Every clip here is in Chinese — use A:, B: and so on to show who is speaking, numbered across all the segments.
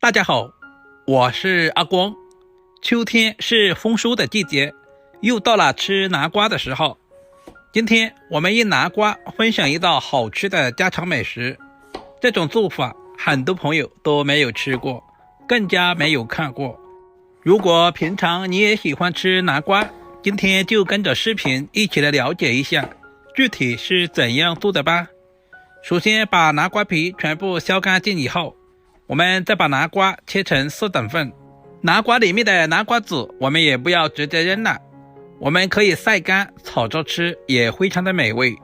A: 大家好，我是阿光。秋天是丰收的季节，又到了吃南瓜的时候。今天我们用南瓜分享一道好吃的家常美食。这种做法很多朋友都没有吃过，更加没有看过。如果平常你也喜欢吃南瓜，今天就跟着视频一起来了解一下具体是怎样做的吧。首先把南瓜皮全部削干净以后，我们再把南瓜切成4等份。南瓜里面的南瓜籽我们也不要直接扔了，我们可以晒干炒着吃，也非常的美味。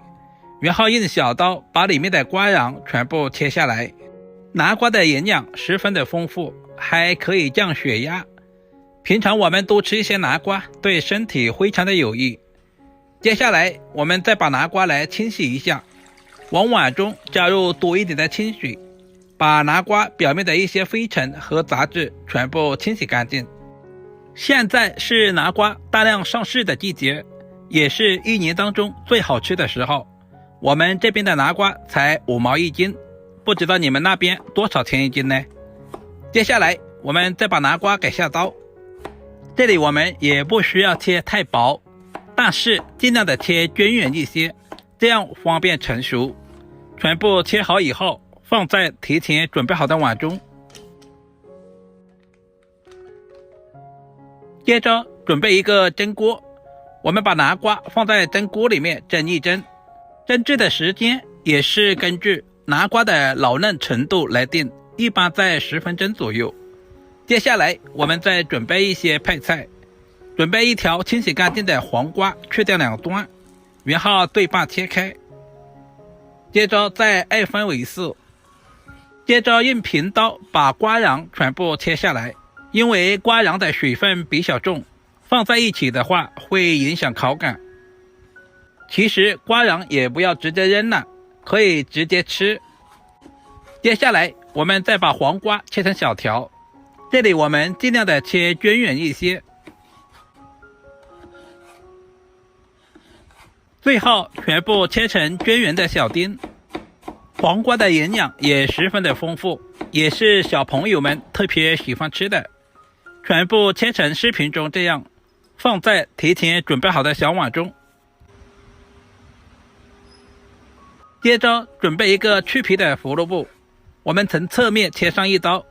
A: 然后用小刀把里面的瓜瓤全部切下来。南瓜的营养十分的丰富，还可以降血压。平常我们多吃一些南瓜，对身体非常的有益。接下来我们再把南瓜来清洗一下，往碗中加入多一点的清水，把南瓜表面的一些灰尘和杂质全部清洗干净。现在是南瓜大量上市的季节，也是一年当中最好吃的时候。我们这边的南瓜才5毛1斤，不知道你们那边多少钱1斤呢？接下来我们再把南瓜给下刀，这里我们也不需要切太薄，但是尽量的切均匀一些，这样方便成熟。全部切好以后，放在提前准备好的碗中。接着准备一个蒸锅，我们把南瓜放在蒸锅里面蒸一蒸，蒸制的时间也是根据南瓜的老嫩程度来定，一般在10分钟左右。接下来我们再准备一些配菜，准备一条清洗干净的黄瓜，去掉2端，然后对半切开。接着再2分为4，接着用平刀把瓜瓤全部切下来，因为瓜瓤的水分比较重，放在一起的话会影响口感。其实瓜瓤也不要直接扔了，可以直接吃。接下来我们再把黄瓜切成小条，这里我们尽量的切均匀一些。最后全部切成均匀的小丁。黄瓜的营养也十分的丰富，也是小朋友们特别喜欢吃的。全部切成视频中这样，放在提前准备好的小碗中。接着准备一个去皮的胡萝卜，我们从侧面切上1刀，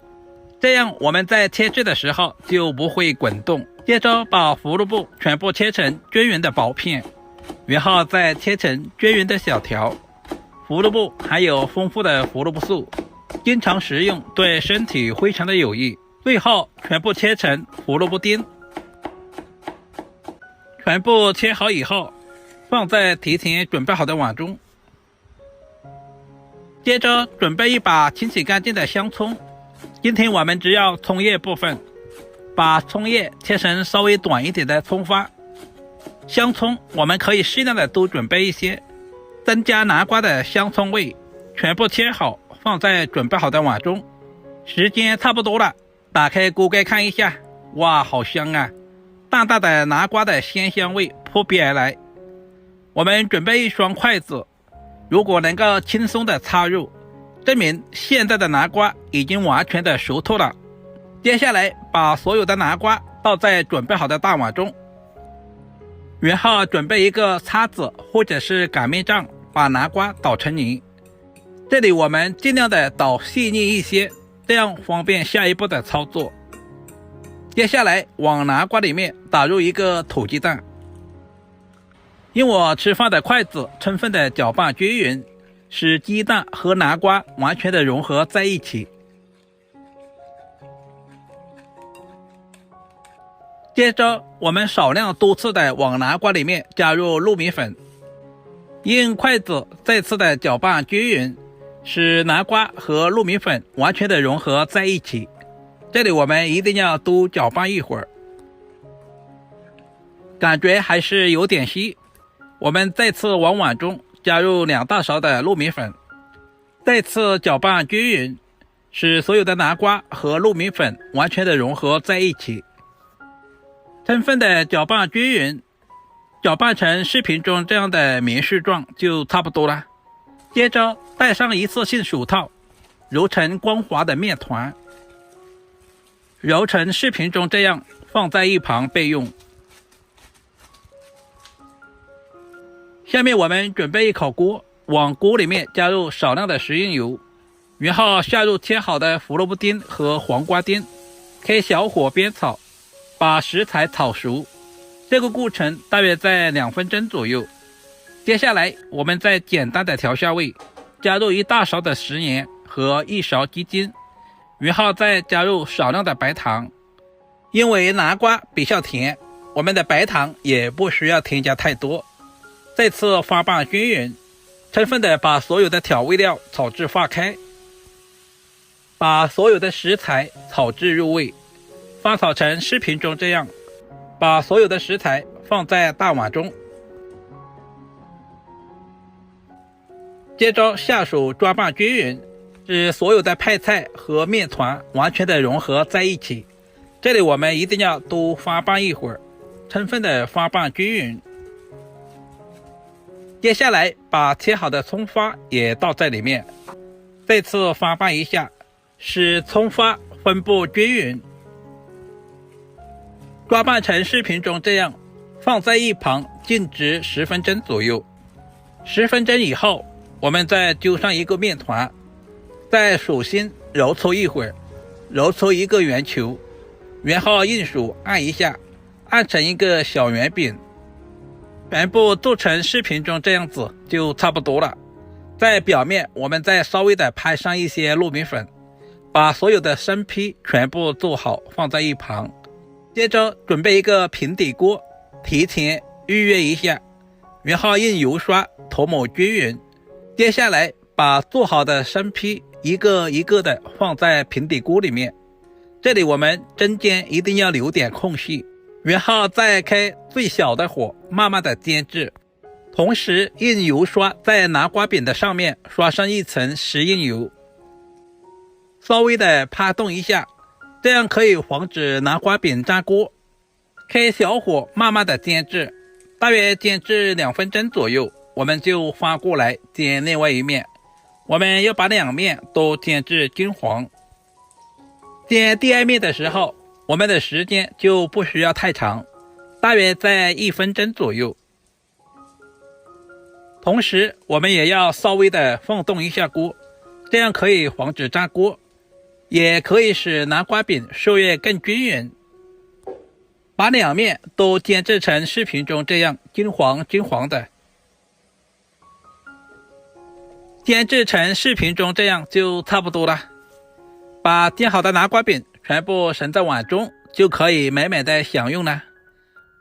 A: 这样我们在切制的时候就不会滚动。接着把胡萝卜全部切成均匀的薄片，然后再切成均匀的小条。胡萝卜含有丰富的胡萝卜素，经常食用对身体非常的有益。最后全部切成胡萝卜丁。全部切好以后，放在提前准备好的碗中。接着准备一把清洗干净的香葱，今天我们只要葱叶部分，把葱叶切成稍微短一点的葱花。香葱我们可以适量的多准备一些，增加南瓜的香葱味。全部切好，放在准备好的碗中。时间差不多了，打开锅盖看一下，哇，好香啊！淡淡的南瓜的鲜香味扑鼻而来。我们准备一双筷子，如果能够轻松的插入，证明现在的南瓜已经完全的熟透了。接下来把所有的南瓜倒在准备好的大碗中，然后准备一个叉子或者是擀面杖，把南瓜捣成泥。这里我们尽量的捣细腻一些，这样方便下一步的操作。接下来往南瓜里面打入一个土鸡蛋，用我吃饭的筷子充分的搅拌均匀，使鸡蛋和南瓜完全的融合在一起。接着我们少量多次的往南瓜里面加入糯米粉，用筷子再次的搅拌均匀，使南瓜和糯米粉完全的融合在一起。这里我们一定要多搅拌一会儿。感觉还是有点稀，我们再次往碗中加入2大勺的糯米粉，再次搅拌均匀，使所有的南瓜和糯米粉完全的融合在一起。充分的搅拌均匀，搅拌成视频中这样的棉絮状就差不多了。接着戴上一次性手套，揉成光滑的面团。揉成视频中这样放在一旁备用。下面我们准备一口锅，往锅里面加入少量的食用油，然后下入切好的胡萝卜丁和黄瓜丁，开小火煸炒，把食材炒熟。这个过程大约在2分钟左右。接下来我们再简单的调下味，加入1大勺的食盐和1勺鸡精，然后再加入少量的白糖。因为南瓜比较甜，我们的白糖也不需要添加太多。再次翻拌均匀，充分的把所有的调味料炒至化开，把所有的食材炒至入味，翻炒成视频中这样。把所有的食材放在大碗中，接着下手抓拌均匀，使所有的配菜和面团完全的融合在一起。这里我们一定要多翻拌一会儿，充分的翻拌均匀。接下来把切好的葱花也倒在里面，再次翻拌一下，使葱花分布均匀。抓拌成视频中这样，放在一旁静置10分钟左右。10分钟以后，我们再丢上一个面团，在手心揉搓一会儿，揉搓一个圆球，然后用手按一下，按成一个小圆饼。全部做成视频中这样子就差不多了。在表面我们再稍微的拍上一些糯米粉，把所有的生坯全部做好放在一旁。接着准备一个平底锅，提前预热一下，然后用油刷涂抹均匀。接下来把做好的生坯一个一个的放在平底锅里面，这里我们中间一定要留点空隙，然后再开最小的火慢慢的煎制，同时用油刷在南瓜饼的上面刷上一层食用油，稍微的拍动一下，这样可以防止南瓜饼粘锅。开小火慢慢的煎制，大约煎至2分钟左右，我们就翻过来煎另外一面。我们要把两面都煎至金黄。煎第二面的时候，我们的时间就不需要太长，大约在1分钟左右。同时我们也要稍微的放动一下锅，这样可以防止粘锅，也可以使南瓜饼受热更均匀。把两面都煎制成视频中这样金黄金黄的。煎制成视频中这样就差不多了。把煎好的南瓜饼全部盛在碗中，就可以美美的享用了。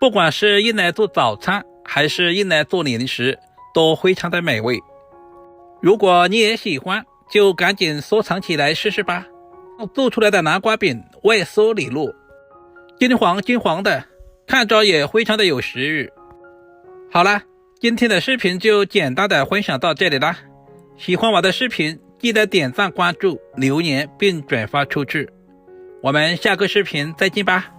A: 不管是用来做早餐还是用来做零食，都非常的美味。如果你也喜欢，就赶紧收藏起来试试吧。做出来的南瓜饼外酥里糯，金黄金黄的，看着也非常的有食欲。好了，今天的视频就简单的分享到这里啦。喜欢我的视频，记得点赞、关注、留言并转发出去。我们下个视频再见吧。